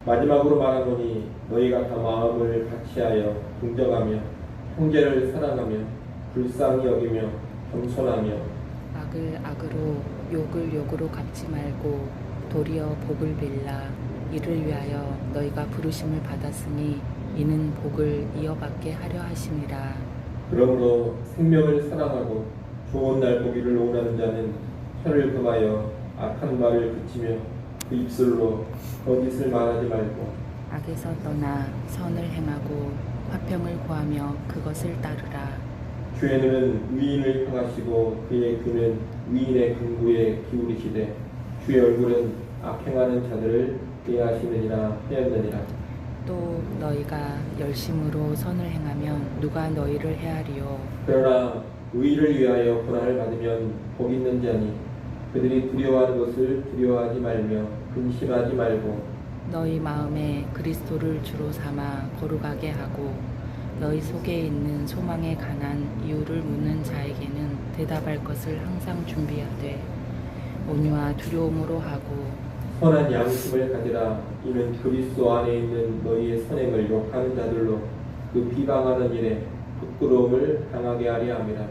마지막으로 말하노니 너희가 다 마음을 같이하여 동정하며 형제를 사랑하며 불쌍히 여기며 겸손하며 악을 악으로 욕을 욕으로 갚지 말고 도리어 복을 빌라. 이를 위하여 너희가 부르심을 받았으니 이는 복을 이어받게 하려 하심이라. 그러므로 생명을 사랑하고 좋은 날 보기를 원하는 자는 혀를 금하여 악한 말을 그치며 그 입술로 거짓을 말하지 말고 악에서 떠나 선을 행하고 화평을 구하며 그것을 따르라. 주의 눈은 의인을 향하시고 그의 귀는 의인의 간구에 기울이시되 주의 얼굴은 악행하는 자들을 대하시느니라 하였느니라. 또 너희가 열심으로 선을 행하면 누가 너희를 헤아리요. 그러나 의를 위하여 고난을 받으면 복 있는 자니 그들이 두려워하는 것을 두려워하지 말며 근심하지 말고 너희 마음에 그리스도를 주로 삼아 거룩하게 하고 너희 속에 있는 소망에 관한 이유를 묻는 자에게는 대답할 것을 항상 준비하되 온유와 두려움으로 하고 선한 양심을 가지라. 이는 그리스도 안에 있는 너희의 선행을 욕하는 자들로 그 비방하는 일에 부끄러움을 당하게 하려 함이라.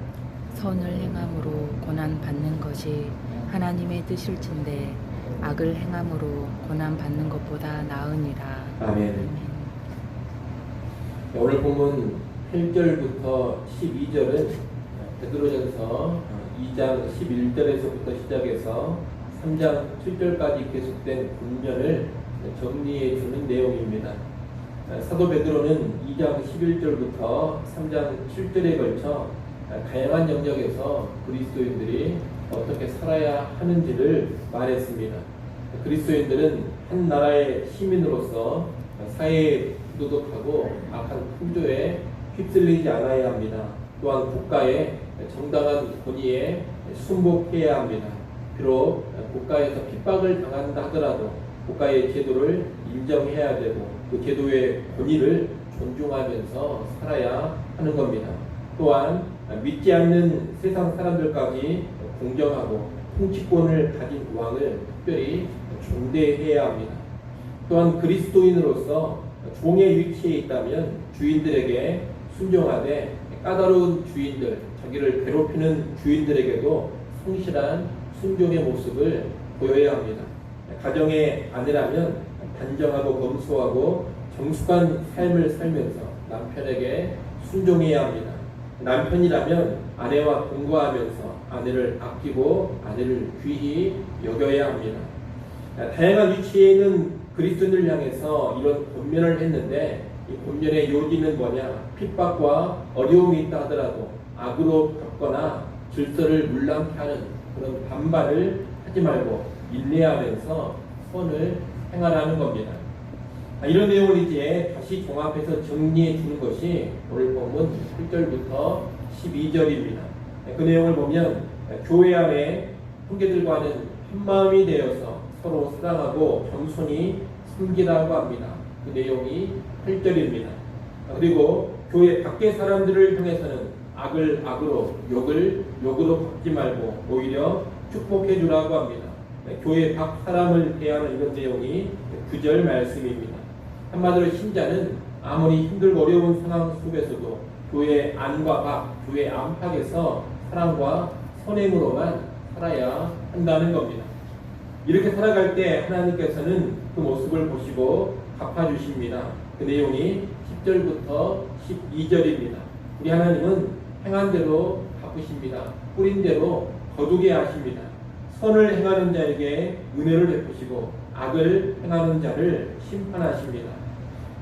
선을 행함으로 고난 받는 것이 하나님의 뜻일진데 악을 행함으로 고난 받는 것보다 나으니라. 아멘. 오늘 본문 1절부터 12절은 베드로전서 2장 11절에서부터 시작해서 3장 7절까지 계속된 본문을 정리해 주는 내용입니다. 사도 베드로는 2장 11절부터 3장 7절에 걸쳐 다양한 영역에서 그리스도인들이 어떻게 살아야 하는지를 말했습니다. 그리스도인들은 한 나라의 시민으로서 사회에 도덕하고 악한 풍조에 휩쓸리지 않아야 합니다. 또한 국가의 정당한 권위에 순복해야 합니다. 비록 국가에서 핍박을 당한다 하더라도 국가의 제도를 인정해야 되고 그 제도의 권위를 존중하면서 살아야 하는 겁니다. 또한 믿지 않는 세상 사람들까지 공정하고 통치권을 가진 왕을 특별히 존대해야 합니다. 또한 그리스도인으로서 종의 위치에 있다면 주인들에게 순종하되 까다로운 주인들, 자기를 괴롭히는 주인들에게도 성실한 순종의 모습을 보여야 합니다. 가정의 아내라면 단정하고 검소하고 정숙한 삶을 살면서 남편에게 순종해야 합니다. 남편이라면 아내와 동거하면서 아내를 아끼고 아내를 귀히 여겨야 합니다. 다양한 위치에 있는 그리스도인을 향해서 이런 권면을 했는데 이 권면의 요지는 뭐냐? 핍박과 어려움이 있다 하더라도 악으로 갚거나 질서를 물랑케 하는 그런 반발을 하지 말고 인내하면서 선을 행하라는 겁니다. 이런 내용을 이제 다시 종합해서 정리해 주는 것이 오늘 본문 1절부터 12절입니다. 그 내용을 보면 교회 안에 형제들과는 한마음이 되어서 서로 사랑하고 겸손히 섬기라고 합니다. 그 내용이 8절입니다. 그리고 교회 밖의 사람들을 향해서는 악을 악으로 욕을 욕으로 갚지 말고 오히려 축복해 주라고 합니다. 교회 밖 사람을 대하는 이런 내용이 9절 말씀입니다. 한마디로 신자는 아무리 힘들고 어려운 상황 속에서도 교회 안과 밖, 교회 안팎에서 사랑과 선행으로만 살아야 한다는 겁니다. 이렇게 살아갈 때 하나님께서는 그 모습을 보시고 갚아주십니다. 그 내용이 10절부터 12절입니다. 우리 하나님은 행한 대로 갚으십니다. 뿌린 대로 거두게 하십니다. 선을 행하는 자에게 은혜를 베푸시고 악을 행하는 자를 심판하십니다.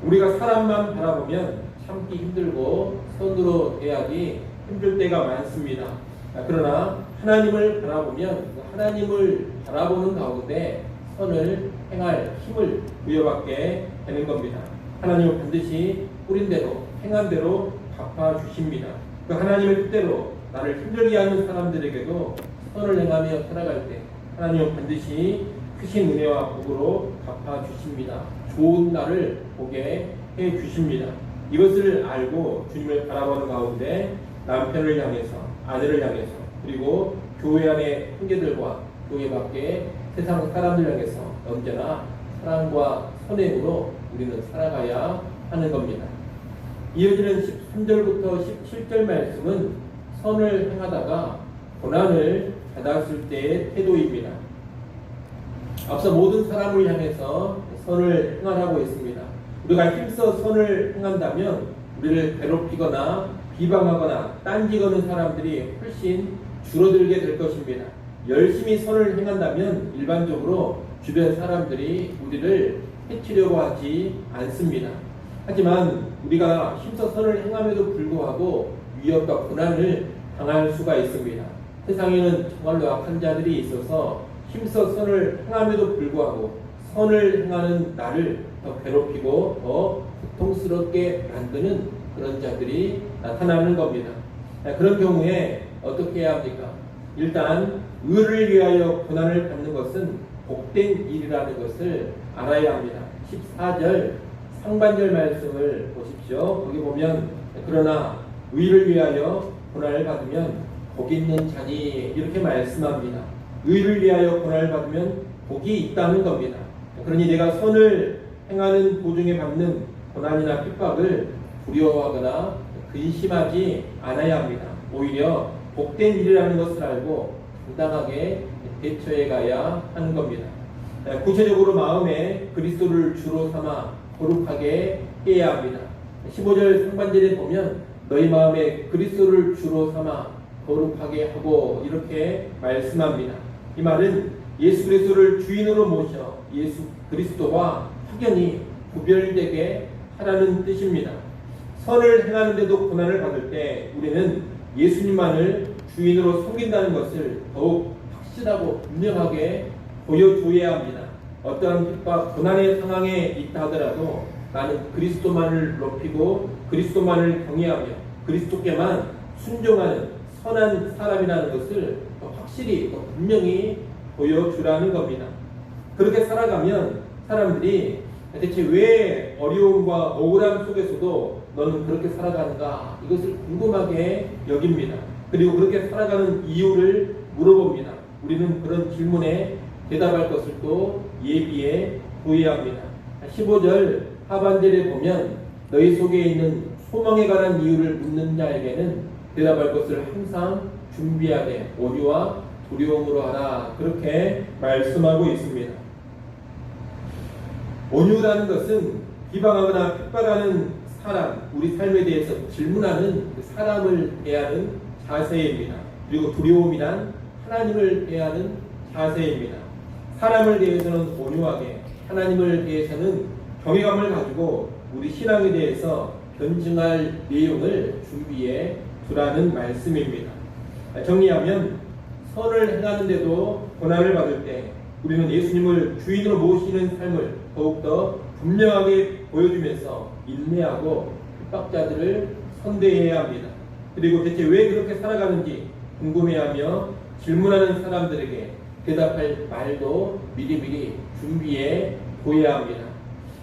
우리가 사람만 바라보면 참기 힘들고 선으로 대하기 힘들 때가 많습니다. 그러나 하나님을 바라보면 하나님을 바라보는 가운데 선을 행할 힘을 부여받게 되는 겁니다. 하나님은 반드시 뿌린 대로 행한 대로 갚아주십니다. 그 하나님의 뜻대로 나를 힘들게 하는 사람들에게도 선을 행하며 살아갈 때 하나님은 반드시 크신 은혜와 복으로 갚아주십니다. 좋은 날을 보게 해주십니다. 이것을 알고 주님을 바라보는 가운데 남편을 향해서 아내를 향해서 그리고 교회 안의 형제들과 교회 밖의 세상 사람들 향해서 언제나 사랑과 선행으로 우리는 살아가야 하는 겁니다. 이어지는 13절부터 17절 말씀은 선을 행하다가 고난을 받았을 때의 태도입니다. 앞서 모든 사람을 향해서 선을 행하라고 했습니다. 우리가 힘써 선을 행한다면 우리를 괴롭히거나 비방하거나 딴지거는 사람들이 훨씬 줄어들게 될 것입니다. 열심히 선을 행한다면 일반적으로 주변 사람들이 우리를 해치려고 하지 않습니다. 하지만 우리가 힘써 선을 행함에도 불구하고 위협과 고난을 당할 수가 있습니다. 세상에는 정말로 악한 자들이 있어서 힘써 선을 행함에도 불구하고 선을 행하는 나를 더 괴롭히고 더 고통스럽게 만드는 그런 자들이 나타나는 겁니다. 그런 경우에 어떻게 해야 합니까? 일단 의를 위하여 고난을 받는 것은 복된 일이라는 것을 알아야 합니다. 14절 상반절 말씀을 보십시오. 거기 보면 그러나 의를 위하여 고난을 받으면 복이 있는 자니 이렇게 말씀합니다. 의를 위하여 고난을 받으면 복이 있다는 겁니다. 그러니 내가 선을 행하는 도중에 받는 고난이나 핍박을 두려워하거나 근심하지 않아야 합니다. 오히려 복된 일이라는 것을 알고 당당하게 대처해 가야 하는 겁니다. 구체적으로 마음에 그리스도를 주로 삼아 거룩하게 해야 합니다. 15절 상반절에 보면 너희 마음에 그리스도를 주로 삼아 거룩하게 하고 이렇게 말씀합니다. 이 말은 예수 그리스도를 주인으로 모셔 예수 그리스도와 확연히 구별되게 하라는 뜻입니다. 선을 행하는데도 고난을 받을 때 우리는 예수님만을 주인으로 섬긴다는 것을 더욱 확실하고 분명하게 보여줘야 합니다. 어떠한 핍박, 고난의 상황에 있다 하더라도 나는 그리스도만을 높이고 그리스도만을 경외하며 그리스도께만 순종하는 선한 사람이라는 것을 더 확실히 더 분명히 보여주라는 겁니다. 그렇게 살아가면 사람들이 대체 왜 어려움과 억울함 속에서도 너는 그렇게 살아가는가 이것을 궁금하게 여깁니다. 그리고 그렇게 살아가는 이유를 물어봅니다. 우리는 그런 질문에 대답할 것을 또 예비해 두어야 합니다. 15절 하반절에 보면 너희 속에 있는 소망에 관한 이유를 묻는 자에게는 대답할 것을 항상 준비하되 오류와 두려움으로 하라 그렇게 말씀하고 있습니다. 온유라는 것은 비방하거나 핍박하는 사람, 우리 삶에 대해서 질문하는 그 사람을 대하는 자세입니다. 그리고 두려움이란 하나님을 대하는 자세입니다. 사람을 대해서는 온유하게, 하나님을 대해서는 경외감을 가지고 우리 신앙에 대해서 변증할 내용을 준비해 두라는 말씀입니다. 정리하면 선을 행하는데도 고난을 받을 때 우리는 예수님을 주인으로 모시는 삶을 더욱더 분명하게 보여주면서 인내하고 핍박자들을 선대해야 합니다. 그리고 대체 왜 그렇게 살아가는지 궁금해하며 질문하는 사람들에게 대답할 말도 미리미리 준비해 둬야 합니다.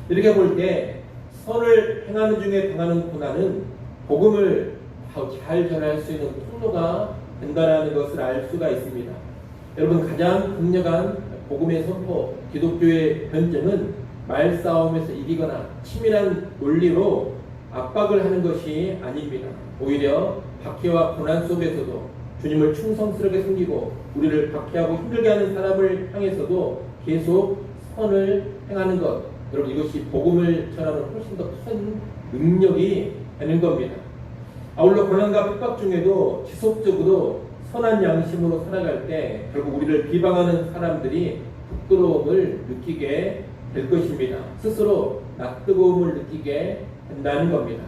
이렇게 볼 때 선을 행하는 중에 당하는 고난은 복음을 잘 전할 수 있는 통로가 된다는 것을 알 수가 있습니다. 여러분 가장 강력한 복음의 선포, 기독교의 변증은 말싸움에서 이기거나 치밀한 논리로 압박을 하는 것이 아닙니다. 오히려 박해와 고난 속에서도 주님을 충성스럽게 섬기고 우리를 박해하고 힘들게 하는 사람을 향해서도 계속 선을 행하는 것, 여러분 이것이 복음을 전하는 훨씬 더 큰 능력이 되는 겁니다. 아울러 고난과 핍박 중에도 지속적으로 선한 양심으로 살아갈 때 결국 우리를 비방하는 사람들이 부끄러움을 느끼게 될 것입니다. 스스로 낯뜨거움을 느끼게 된다는 겁니다.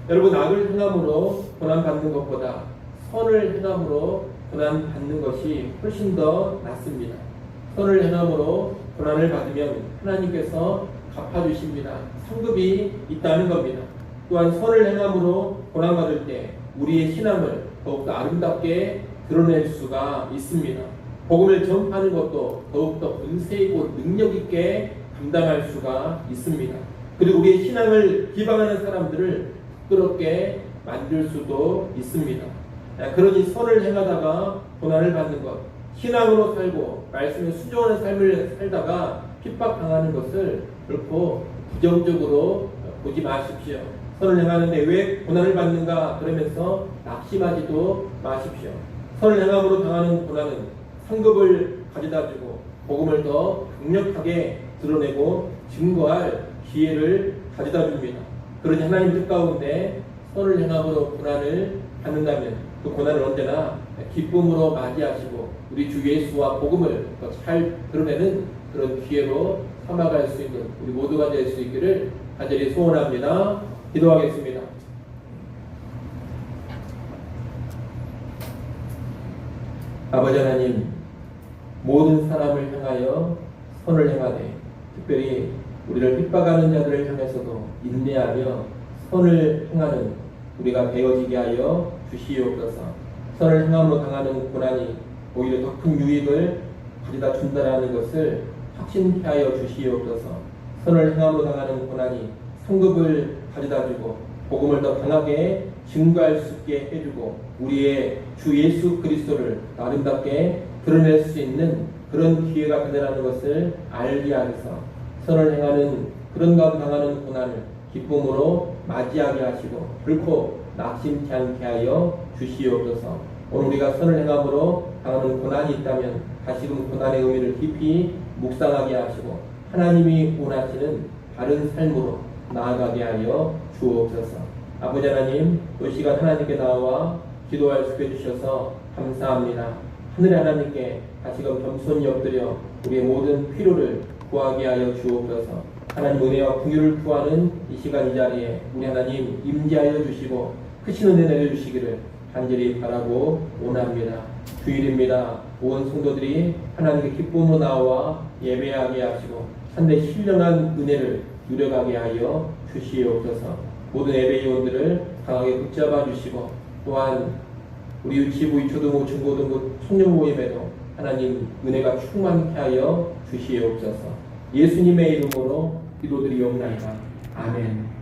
여러분 악을 행함으로 고난받는 것보다 선을 행함으로 고난받는 것이 훨씬 더 낫습니다. 선을 행함으로 고난을 받으면 하나님께서 갚아주십니다. 상급이 있다는 겁니다. 또한 선을 행함으로 고난받을 때 우리의 신앙을 더욱더 아름답게 드러낼 수가 있습니다. 복음을 전파하는 것도 더욱더 근세이고 능력있게 감당할 수가 있습니다. 그리고 우리의 신앙을 비방하는 사람들을 부끄럽게 만들 수도 있습니다. 그러니 선을 행하다가 고난을 받는 것, 신앙으로 살고 말씀에 순종하는 삶을 살다가 핍박당하는 것을 결코 부정적으로 보지 마십시오. 선을 행하는데 왜 고난을 받는가 그러면서 낙심하지도 마십시오. 선을 행함으로 당하는 고난은 상급을 가져다주고 복음을 더 강력하게 드러내고 증거할 기회를 가져다줍니다. 그러니 하나님 뜻 가운데 선을 행함으로 고난을 받는다면 그 고난을 언제나 기쁨으로 맞이하시고 우리 주 예수와 복음을 더 잘 드러내는 그런 기회로 삼아갈 수 있는 우리 모두가 될 수 있기를 간절히 소원합니다. 기도하겠습니다. 아버지 하나님, 모든 사람을 향하여 선을 행하되 특별히 우리를 핍박하는 자들을 향해서도 인내하며 선을 행하는 우리가 되어지게 하여 주시옵소서. 선을 행함으로 당하는 고난이 오히려 더 큰 유익을 가져다 준다라는 것을 확신케 하여 주시옵소서. 선을 행함으로 당하는 고난이 상급을 가져다 주고 복음을 더 강하게 증거할 수 있게 해주고 우리의 주 예수 그리스도를 아름답게 드러낼 수 있는 그런 기회가 되라는 것을 알게 하셔서 선을 행하는 그런 가운데 당하는 고난을 기쁨으로 맞이하게 하시고 결코 낙심치 않게 하여 주시옵소서. 오늘 우리가 선을 행함으로 당하는 고난이 있다면 다시금 고난의 의미를 깊이 묵상하게 하시고 하나님이 원하시는 바른 삶으로 나아가게 하여 주옵소서. 아버지 하나님, 이 시간 하나님께 나와 기도할 수 있게 해주셔서 감사합니다. 하늘의 하나님께 다시금 겸손히 엎드려 우리의 모든 필요를 구하게 하여 주옵소서. 하나님 은혜와 긍휼을 구하는 이 시간 이 자리에 우리 하나님 임재하여 주시고 크신 은혜 내려주시기를 간절히 바라고 원합니다. 주일입니다. 온 성도들이 하나님께 기쁨으로 나와 예배하게 하시고 한데 신령한 은혜를 누려가게 하여 주시옵소서. 모든 예배위원들을 강하게 붙잡아 주시고 또한 우리 유치부, 유초등부, 중고등부 청년 모임에도 하나님 은혜가 충만케 하여 주시옵소서. 예수님의 이름으로 기도드리옵나이다. 아멘.